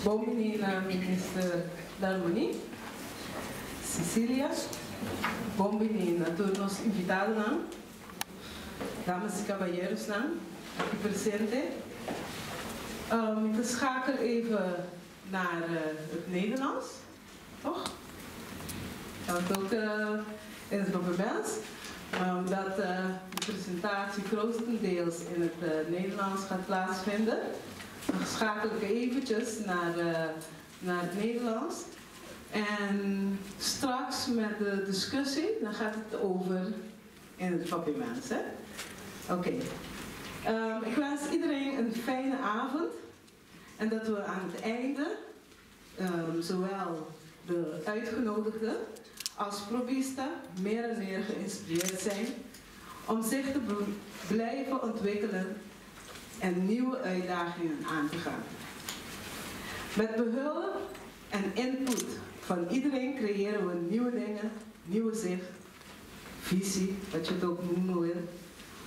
Bomini na minister d'Harmonie, Cecilia, Bomini na todos nos invitados, damas e caballeros, aqui presente. Ik schakel even naar het Nederlands, toch? Dat is ook in het Nederlands, omdat de presentatie grotendeels in het Nederlands gaat plaatsvinden. Dan schakel ik eventjes naar het Nederlands. En straks met de discussie, dan gaat het over in het papiermens. Oké. Ik wens iedereen een fijne avond. En dat we aan het einde, zowel de uitgenodigden als Provista, meer en meer geïnspireerd zijn om zich te blijven ontwikkelen en nieuwe uitdagingen aan te gaan. Met behulp en input van iedereen creëren we nieuwe dingen, nieuwe zicht, visie, wat je het ook noemen wil,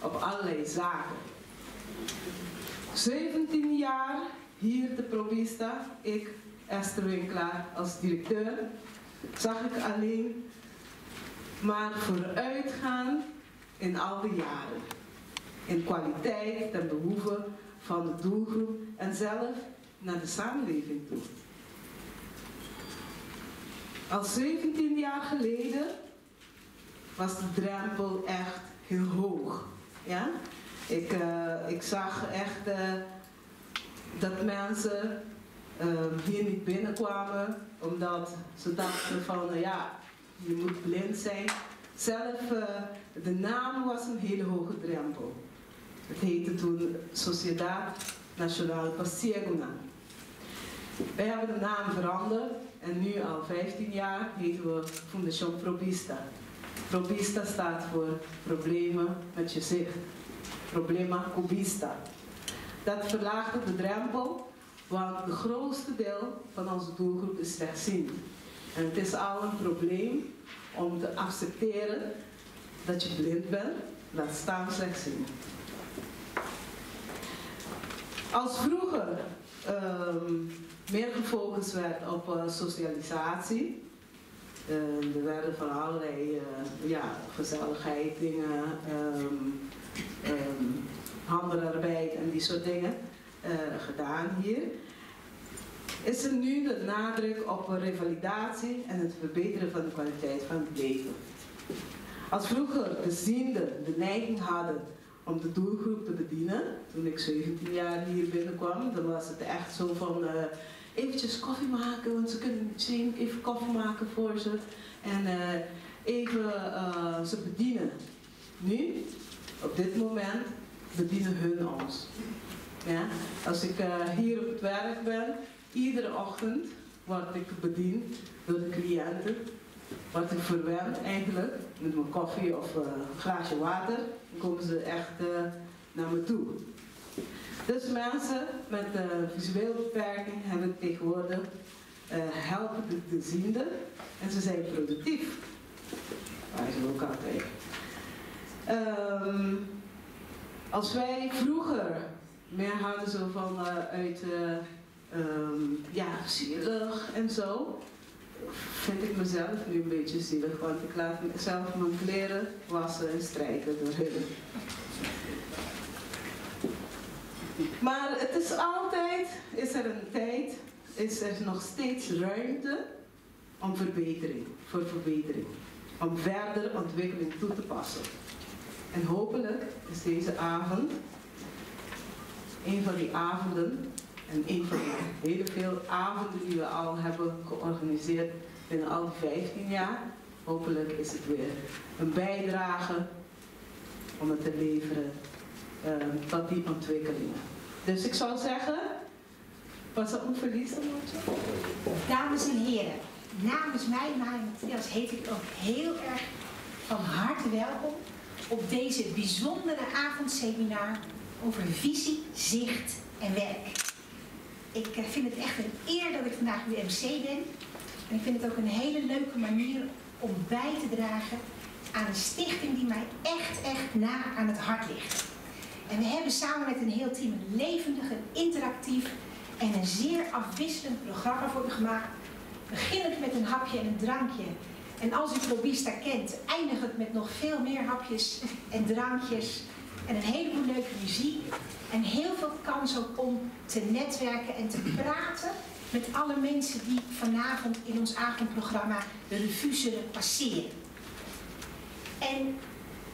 op allerlei zaken. 17 jaar hier te Provista, ik, Esther Winkelaar, als directeur, zag ik alleen maar vooruitgaan in al die jaren. In kwaliteit ten behoeve van de doelgroep en zelf naar de samenleving toe. Al 17 jaar geleden was de drempel echt heel hoog. Ja? Ik zag echt dat mensen hier niet binnenkwamen omdat ze dachten van ja, je moet blind zijn. Zelf, de naam was een hele hoge drempel. Het heette toen Sociedad Nacional Pacieguna. Wij hebben de naam veranderd en nu al 15 jaar heten we Fundación Provista. Provista staat voor problemen met je zicht. Problema cubista. Dat verlaagde de drempel, want het grootste deel van onze doelgroep is slechtziend. En het is al een probleem om te accepteren dat je blind bent, laat staan slechtziend. Als vroeger meer gefocust werd op socialisatie, er werden van allerlei gezelligheid, dingen, handenarbeid en die soort dingen gedaan hier, is er nu de nadruk op revalidatie en het verbeteren van de kwaliteit van het leven. Als vroeger de zienden de neiging hadden om de doelgroep te bedienen, toen ik 17 jaar hier binnenkwam, dan was het echt zo van eventjes koffie maken, want ze kunnen niet zien, even koffie maken voor ze en even ze bedienen. Nu, op dit moment, bedienen hun ons. Ja? Als ik hier op het werk ben, iedere ochtend word ik bediend door de cliënten. Word ik verwend eigenlijk met mijn koffie of een glaasje water. Dan komen ze echt naar me toe. Dus mensen met visuele beperking hebben tegenwoordig helpen de zienden en ze zijn productief. Wij zijn ook altijd. Als wij vroeger meer hadden zo van uit zielig en zo, vind ik mezelf nu een beetje zielig, want ik laat mezelf mijn kleren wassen en strijken door hun. Maar het is altijd, is er een tijd, is er nog steeds ruimte om verbetering, om verdere ontwikkeling toe te passen. En hopelijk is deze avond een van die avonden en een van de hele veel avonden die we al hebben georganiseerd binnen al die 15 jaar. Hopelijk is het weer een bijdrage om het te leveren tot die ontwikkelingen. Dus ik zou zeggen, was dat een verlies dan ook? Dames en heren, namens mij, Maya Matthias, heet ik ook heel erg van harte welkom op deze bijzondere avondseminar over visie, zicht en werk. Ik vind het echt een eer dat ik vandaag uw MC ben. En ik vind het ook een hele leuke manier om bij te dragen aan een stichting die mij echt na aan het hart ligt. En we hebben samen met een heel team een levendig, een interactief en een zeer afwisselend programma voor u gemaakt. Beginnend met een hapje en een drankje. En als u Probista kent, eindigt het met nog veel meer hapjes en drankjes. En een heleboel leuke muziek. En heel veel kans ook om te netwerken en te praten met alle mensen die vanavond in ons avondprogramma de revue zullen passeren. En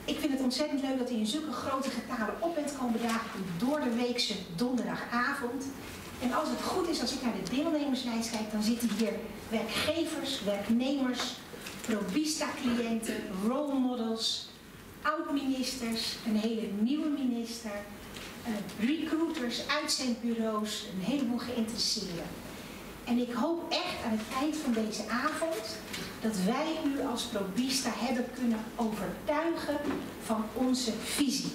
ik vind het ontzettend leuk dat u in zulke grote getalen op bent komen dagen door de weekse donderdagavond. En als het goed is, als ik naar de deelnemerslijst kijk, dan zitten hier werkgevers, werknemers, Probista-cliënten, role models, oud-ministers, een hele nieuwe minister, recruiters, uitzendbureaus, een heleboel geïnteresseerden. En ik hoop echt aan het eind van deze avond dat wij u als Probista hebben kunnen overtuigen van onze visie.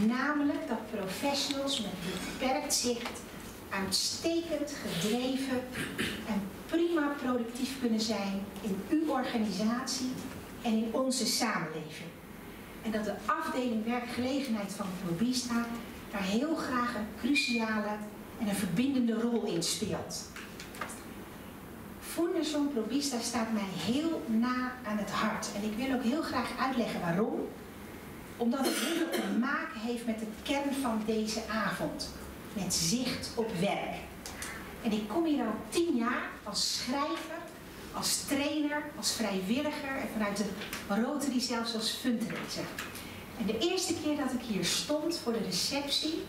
Namelijk dat professionals met beperkt zicht uitstekend, gedreven en prima productief kunnen zijn in uw organisatie en in onze samenleving. En dat de afdeling werkgelegenheid van Probista daar heel graag een cruciale en een verbindende rol in speelt. Fundación Probista staat mij heel na aan het hart. En ik wil ook heel graag uitleggen waarom. Omdat het heel veel te maken heeft met de kern van deze avond. Met zicht op werk. En ik kom hier al 10 jaar als schrijver, als trainer, als vrijwilliger en vanuit de Rotary zelfs als fundraiser. En de eerste keer dat ik hier stond voor de receptie,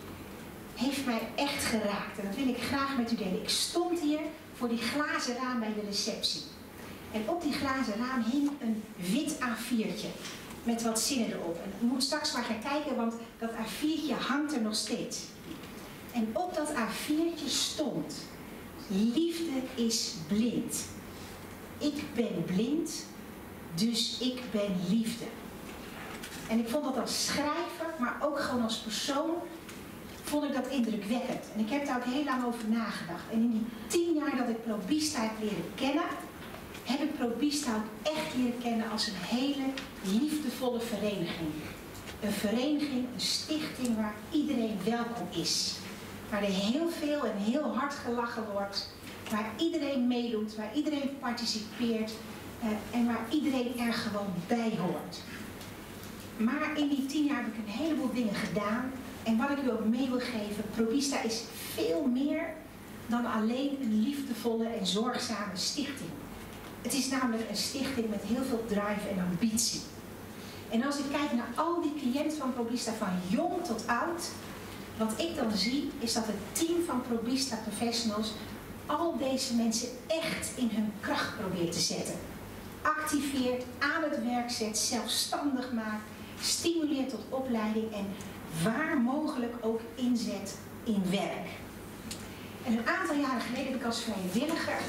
heeft mij echt geraakt. En dat wil ik graag met u delen. Ik stond hier voor die glazen raam bij de receptie. En op die glazen raam hing een wit A4'tje met wat zinnen erop. En u moet straks maar gaan kijken, want dat A4'tje hangt er nog steeds. En op dat A4'tje stond: liefde is blind. Ik ben blind, dus ik ben liefde. En ik vond dat als schrijver, maar ook gewoon als persoon, vond ik dat indrukwekkend. En ik heb daar ook heel lang over nagedacht. En in die 10 jaar dat ik Probista heb leren kennen, heb ik Probista ook echt leren kennen als een hele liefdevolle vereniging. Een vereniging, een stichting waar iedereen welkom is. Waar er heel veel en heel hard gelachen wordt. Waar iedereen meedoet, waar iedereen participeert. En waar iedereen er gewoon bij hoort. Maar in die 10 jaar heb ik een heleboel dingen gedaan. En wat ik u ook mee wil geven, Probista is veel meer dan alleen een liefdevolle en zorgzame stichting. Het is namelijk een stichting met heel veel drive en ambitie. En als ik kijk naar al die cliënten van Probista, van jong tot oud, wat ik dan zie, is dat het team van Probista Professionals al deze mensen echt in hun kracht probeert te zetten. Activeert, aan het werk zet, zelfstandig maakt, stimuleert tot opleiding en waar mogelijk ook inzet in werk. En een aantal jaren geleden heb ik als vrijwilliger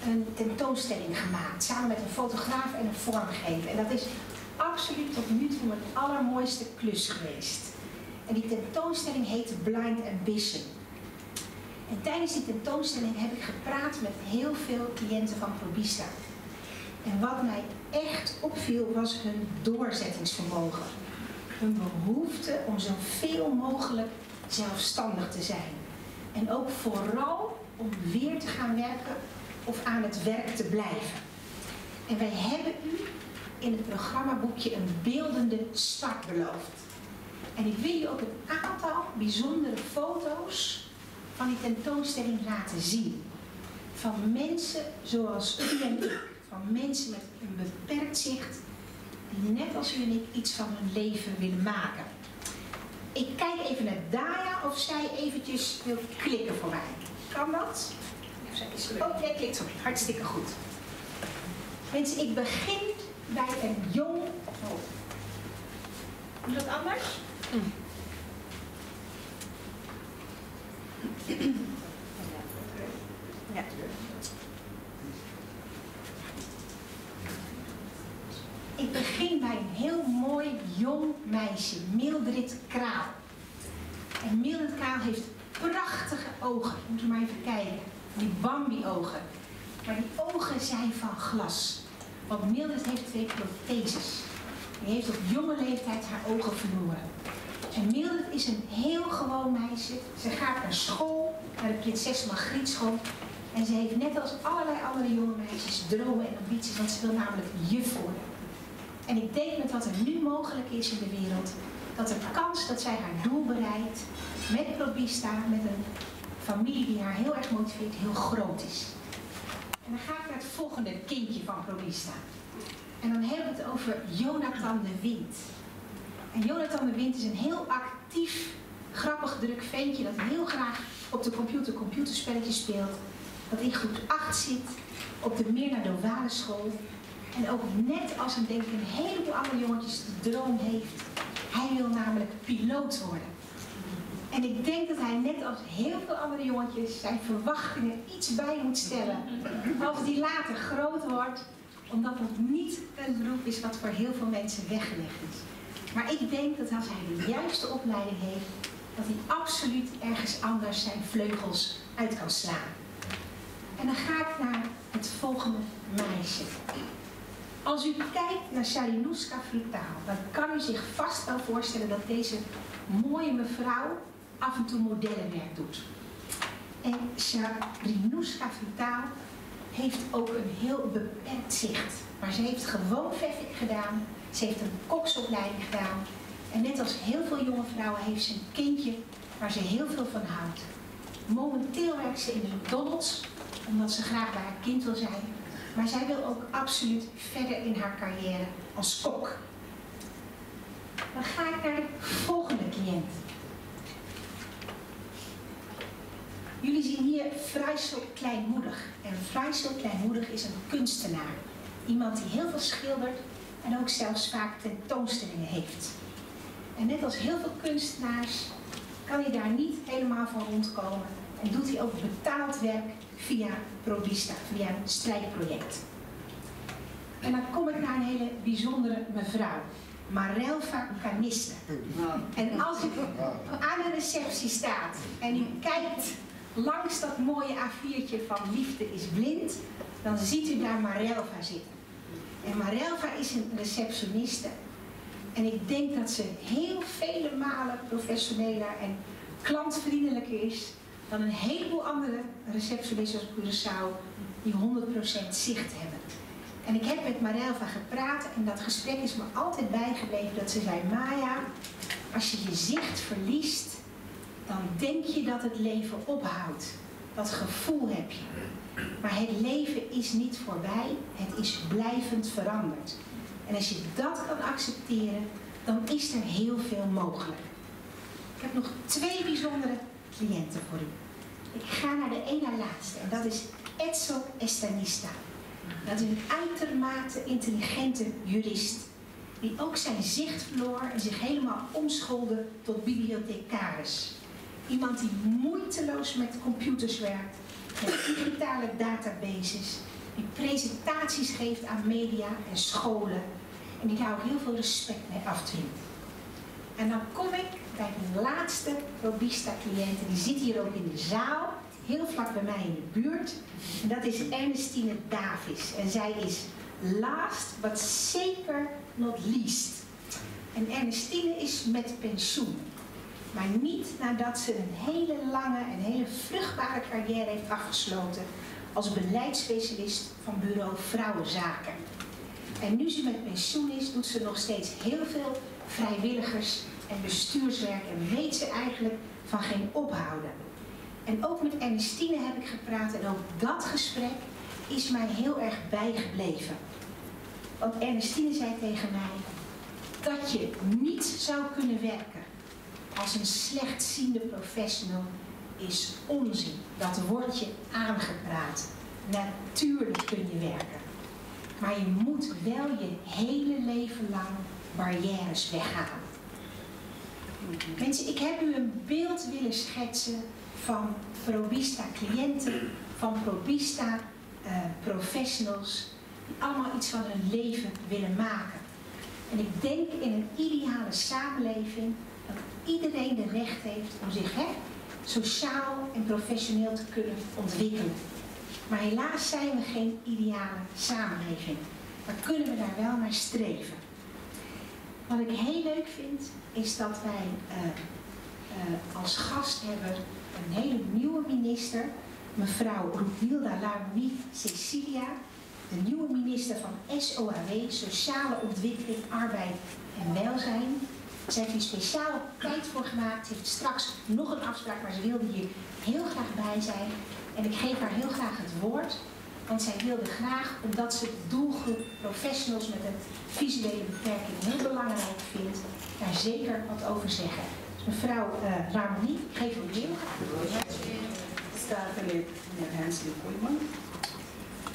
een tentoonstelling gemaakt, samen met een fotograaf en een vormgever. En dat is absoluut tot nu toe mijn allermooiste klus geweest. En die tentoonstelling heette Blind Ambition. En tijdens die tentoonstelling heb ik gepraat met heel veel cliënten van Probista. En wat mij echt opviel was hun doorzettingsvermogen. Hun behoefte om zoveel mogelijk zelfstandig te zijn. En ook vooral om weer te gaan werken of aan het werk te blijven. En wij hebben u in het programmaboekje een beeldende start beloofd. En ik wil u ook een aantal bijzondere foto's van die tentoonstelling laten zien. Van mensen zoals u en ik. Van mensen met een beperkt zicht, die net als u en ik iets van hun leven willen maken. Ik kijk even naar Daya of zij eventjes wil klikken voor mij. Kan dat? Oh, jij klikt zo. Hartstikke goed. Mensen, ik begin bij een jong... Oh. Moet dat anders? Ja. Ik begin bij een heel mooi jong meisje, Mildred Kraal. En Mildred Kraal heeft prachtige ogen. Moet u maar even kijken. Die Bambi-ogen. Maar die ogen zijn van glas. Want Mildred heeft 2 protheses. Die heeft op jonge leeftijd haar ogen verloren. Ze En Mildred is een heel gewoon meisje. Ze gaat naar school, naar de Prinses Margriet school. En ze heeft net als allerlei andere jonge meisjes dromen en ambities, want ze wil namelijk juf worden. En ik denk met wat er nu mogelijk is in de wereld, dat de kans dat zij haar doel bereikt met Probista, met een familie die haar heel erg motiveert, heel groot is. En dan ga ik naar het volgende kindje van Probista. En dan hebben we het over Jonathan de Wind. En Jonathan de Wind is een heel actief, grappig, druk ventje dat heel graag op de computerspelletjes speelt. Dat in groep 8 zit, op de Mirna Dovale school. En ook net als denk ik, een heleboel andere jongetjes de droom heeft. Hij wil namelijk piloot worden. En ik denk dat hij net als heel veel andere jongetjes zijn verwachtingen iets bij moet stellen. Als die later groot wordt, omdat het niet een beroep is wat voor heel veel mensen weggelegd is. Maar ik denk dat als hij de juiste opleiding heeft, dat hij absoluut ergens anders zijn vleugels uit kan slaan. En dan ga ik naar het volgende meisje. Als u kijkt naar Sarinouska Fruitaal, dan kan u zich vast wel voorstellen dat deze mooie mevrouw af en toe modellenwerk doet. En Sarinouska Fruitaal heeft ook een heel beperkt zicht. Maar ze heeft gewoon verfik gedaan, ze heeft een koksopleiding gedaan. En net als heel veel jonge vrouwen heeft ze een kindje waar ze heel veel van houdt. Momenteel werkt ze in de McDonald's, omdat ze graag bij haar kind wil zijn. Maar zij wil ook absoluut verder in haar carrière als kok. Dan ga ik naar de volgende cliënt. Jullie zien hier Freisel Kleinmoedig. En Freisel Kleinmoedig is een kunstenaar. Iemand die heel veel schildert en ook zelfs vaak tentoonstellingen heeft. En net als heel veel kunstenaars kan hij daar niet helemaal van rondkomen. En doet hij ook betaald werk via Probista, via een strijkproject. En dan kom ik naar een hele bijzondere mevrouw. Marelva Canista. En als u aan de receptie staat en u kijkt langs dat mooie A4'tje van Liefde is blind, dan ziet u daar Marelva zitten. En Marelva is een receptioniste. En ik denk dat ze heel vele malen professioneler en klantvriendelijker is dan een heleboel andere receptionisten op Curaçao die 100% zicht hebben. En ik heb met Marelva gepraat en dat gesprek is me altijd bijgebleven dat ze zei, Maya, als je je zicht verliest, dan denk je dat het leven ophoudt. Dat gevoel heb je. Maar het leven is niet voorbij, het is blijvend veranderd. En als je dat kan accepteren, dan is er heel veel mogelijk. Ik heb nog 2 bijzondere cliënten voor u. Ik ga naar de ene laatste en dat is Edsel Estanista. Dat is een uitermate intelligente jurist die ook zijn zicht verloor en zich helemaal omschoolde tot bibliothecaris. Iemand die moeiteloos met computers werkt, met digitale databases, die presentaties geeft aan media en scholen en die daar ook heel veel respect mee afdwingt. En dan kom ik bij de laatste Probista-cliënt, die zit hier ook in de zaal, heel vlak bij mij in de buurt. En dat is Ernestine Davis. En zij is last, but zeker not least. En Ernestine is met pensioen. Maar niet nadat ze een hele lange en hele vruchtbare carrière heeft afgesloten als beleidsspecialist van bureau Vrouwenzaken. En nu ze met pensioen is, doet ze nog steeds heel veel vrijwilligers en bestuurswerk en weet ze eigenlijk van geen ophouden. En ook met Ernestine heb ik gepraat en ook dat gesprek is mij heel erg bijgebleven. Want Ernestine zei tegen mij dat je niet zou kunnen werken als een slechtziende professional is onzin. Dat wordt je aangepraat. Natuurlijk kun je werken. Maar je moet wel je hele leven lang barrières weghalen. Mensen, ik heb u een beeld willen schetsen van Probista-cliënten, van Probista professionals, die allemaal iets van hun leven willen maken. En ik denk in een ideale samenleving dat iedereen de recht heeft om zich sociaal en professioneel te kunnen ontwikkelen. Maar helaas zijn we geen ideale samenleving. Maar kunnen we daar wel naar streven. Wat ik heel leuk vind, is dat wij als gast hebben een hele nieuwe minister, mevrouw Roekilda Larmonie Cecilia, de nieuwe minister van SOAW, Sociale Ontwikkeling, Arbeid en Welzijn. Ze heeft hier speciaal tijd voor gemaakt. Ze heeft straks nog een afspraak, maar ze wilde hier heel graag bij zijn. En ik geef haar heel graag het woord. Want zij wilde graag, omdat ze de doelgroep professionals met een visuele beperking heel belangrijk vindt, daar zeker wat over zeggen. Dus mevrouw Larmonie, ik geef u heel graag het woord. Staatslid meneer Hensley Koeman,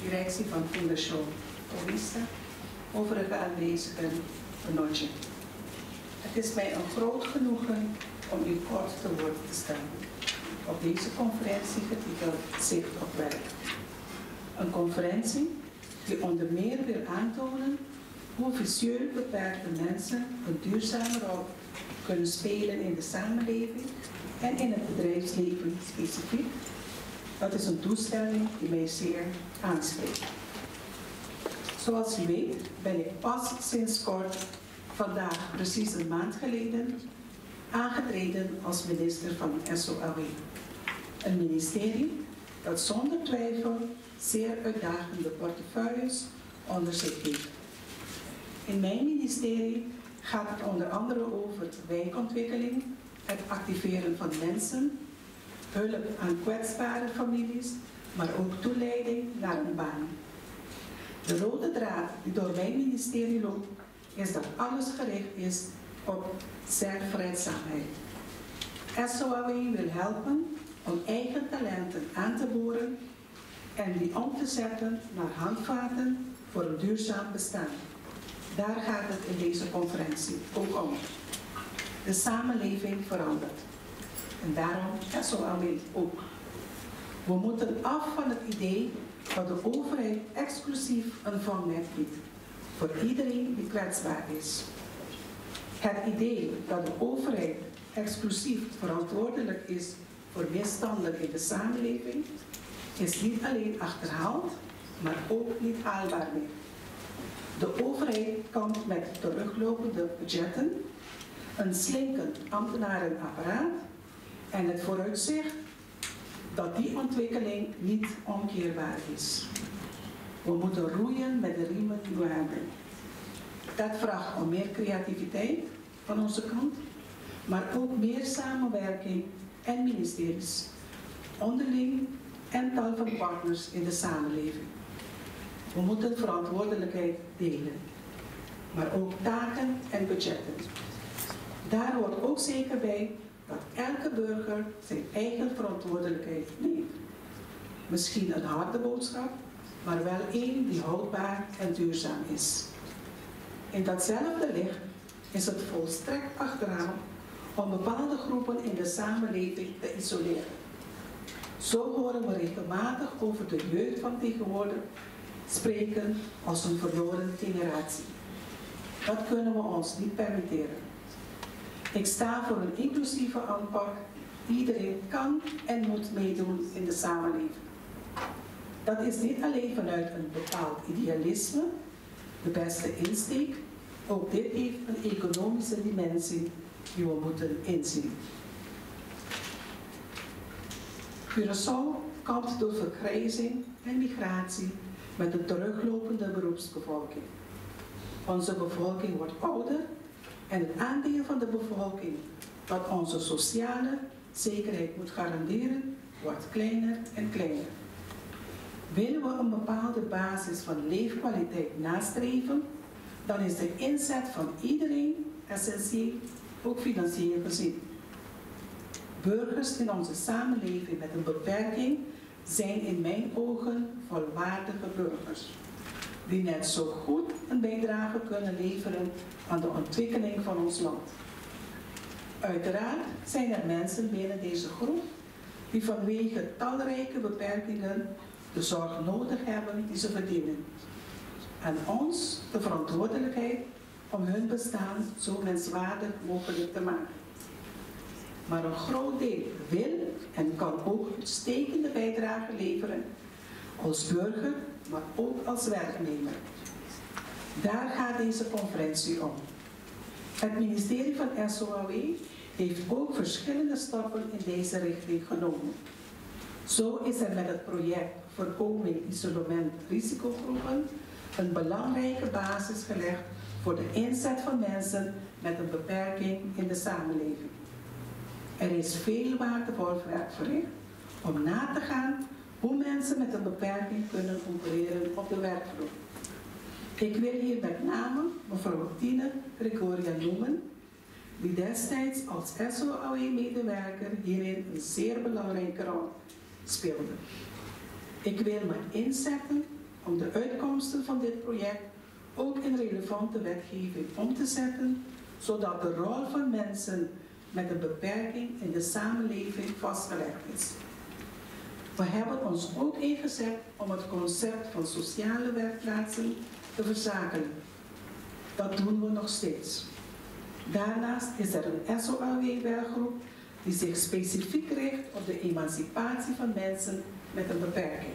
directie van Fundación Povista, overige aanwezigen, Benotje. Het is mij een groot genoegen om u kort te woord te staan op deze conferentie getiteld Zicht op Werk. Een conferentie die onder meer wil aantonen hoe visueel beperkte mensen een duurzame rol kunnen spelen in de samenleving en in het bedrijfsleven specifiek. Dat is een doelstelling die mij zeer aanspreekt. Zoals u weet ben ik pas sinds kort, vandaag precies een maand geleden, aangetreden als minister van SOAW. Een ministerie dat zonder twijfel zeer uitdagende portefeuilles onder zich heeft. In mijn ministerie gaat het onder andere over wijkontwikkeling, het activeren van mensen, hulp aan kwetsbare families, maar ook toeleiding naar een baan. De rode draad die door mijn ministerie loopt, is dat alles gericht is op zelfredzaamheid. SOAW wil helpen om eigen talenten aan te boren en die om te zetten naar handvaten voor een duurzaam bestaan. Daar gaat het in deze conferentie ook om. De samenleving verandert. En daarom SOAW ook. We moeten af van het idee dat de overheid exclusief een vangnet biedt voor iedereen die kwetsbaar is. Het idee dat de overheid exclusief verantwoordelijk is voor misstanden in de samenleving is niet alleen achterhaald, maar ook niet haalbaar meer. De overheid komt met teruglopende budgetten, een slinkend ambtenarenapparaat en het vooruitzicht dat die ontwikkeling niet omkeerbaar is. We moeten roeien met de riemen die we hebben. Dat vraagt om meer creativiteit van onze kant, maar ook meer samenwerking en ministeries, onderling en tal van partners in de samenleving. We moeten verantwoordelijkheid delen, maar ook taken en budgetten. Daar hoort ook zeker bij dat elke burger zijn eigen verantwoordelijkheid neemt. Misschien een harde boodschap, maar wel één die houdbaar en duurzaam is. In datzelfde licht is het volstrekt achterhaald om bepaalde groepen in de samenleving te isoleren. Zo horen we regelmatig over de jeugd van tegenwoordig spreken als een verloren generatie. Dat kunnen we ons niet permitteren. Ik sta voor een inclusieve aanpak. Iedereen kan en moet meedoen in de samenleving. Dat is niet alleen vanuit een bepaald idealisme, de beste insteek. Ook dit heeft een economische dimensie die we moeten inzien. Curaçao kampt door vergrijzing en migratie met een teruglopende beroepsbevolking. Onze bevolking wordt ouder en het aandeel van de bevolking dat onze sociale zekerheid moet garanderen, wordt kleiner en kleiner. Willen we een bepaalde basis van leefkwaliteit nastreven, dan is de inzet van iedereen essentieel, ook financieel gezien. Burgers in onze samenleving met een beperking zijn in mijn ogen volwaardige burgers, die net zo goed een bijdrage kunnen leveren aan de ontwikkeling van ons land. Uiteraard zijn er mensen binnen deze groep die vanwege talrijke beperkingen de zorg nodig hebben die ze verdienen. En ons de verantwoordelijkheid om hun bestaan zo menswaardig mogelijk te maken. Maar een groot deel wil en kan ook uitstekende bijdrage leveren als burger, maar ook als werknemer. Daar gaat deze conferentie om. Het ministerie van SOAW heeft ook verschillende stappen in deze richting genomen. Zo is er met het project Voorkoming Isolement Risicogroepen een belangrijke basis gelegd voor de inzet van mensen met een beperking in de samenleving. Er is veel waardevol werk verricht om na te gaan hoe mensen met een beperking kunnen opereren op de werkvloer. Ik wil hier met name mevrouw Tine Gregoria noemen, die destijds als SOAW-medewerker hierin een zeer belangrijke rol speelde. Ik wil me inzetten om de uitkomsten van dit project ook in relevante wetgeving om te zetten, zodat de rol van mensen met een beperking in de samenleving vastgelegd is. We hebben ons ook ingezet om het concept van sociale werkplaatsen te verzakelen. Dat doen we nog steeds. Daarnaast is er een SOAW-werkgroep die zich specifiek richt op de emancipatie van mensen met een beperking.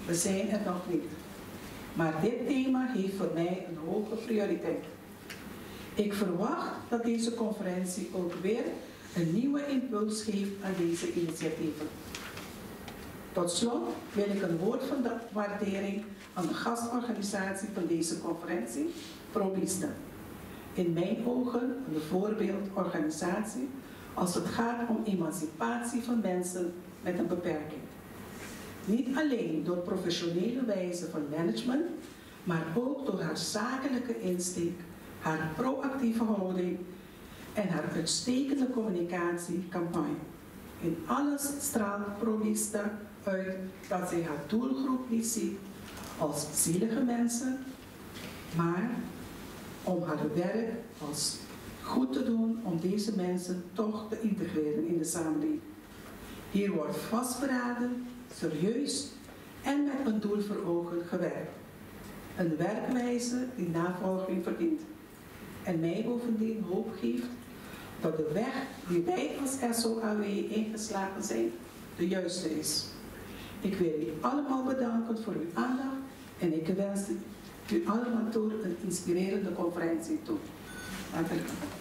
We zijn er nog niet. Maar dit thema heeft voor mij een hoge prioriteit. Ik verwacht dat deze conferentie ook weer een nieuwe impuls geeft aan deze initiatieven. Tot slot wil ik een woord van waardering aan de gastorganisatie van deze conferentie, ProVista. In mijn ogen een voorbeeldorganisatie als het gaat om emancipatie van mensen met een beperking. Niet alleen door professionele wijze van management, maar ook door haar zakelijke insteek, haar proactieve houding en haar uitstekende communicatiecampagne. In alles straalt ProVista uit dat zij haar doelgroep niet ziet als zielige mensen, maar om haar werk als goed te doen om deze mensen toch te integreren in de samenleving. Hier wordt vastberaden, serieus en met een doel voor ogen gewerkt. Een werkwijze die navolging verdient en mij bovendien hoop geeft dat de weg die wij als SOAW ingeslagen zijn de juiste is. Ik wil u allemaal bedanken voor uw aandacht en ik wens u allemaal door een inspirerende conferentie toe. Hartelijk dank.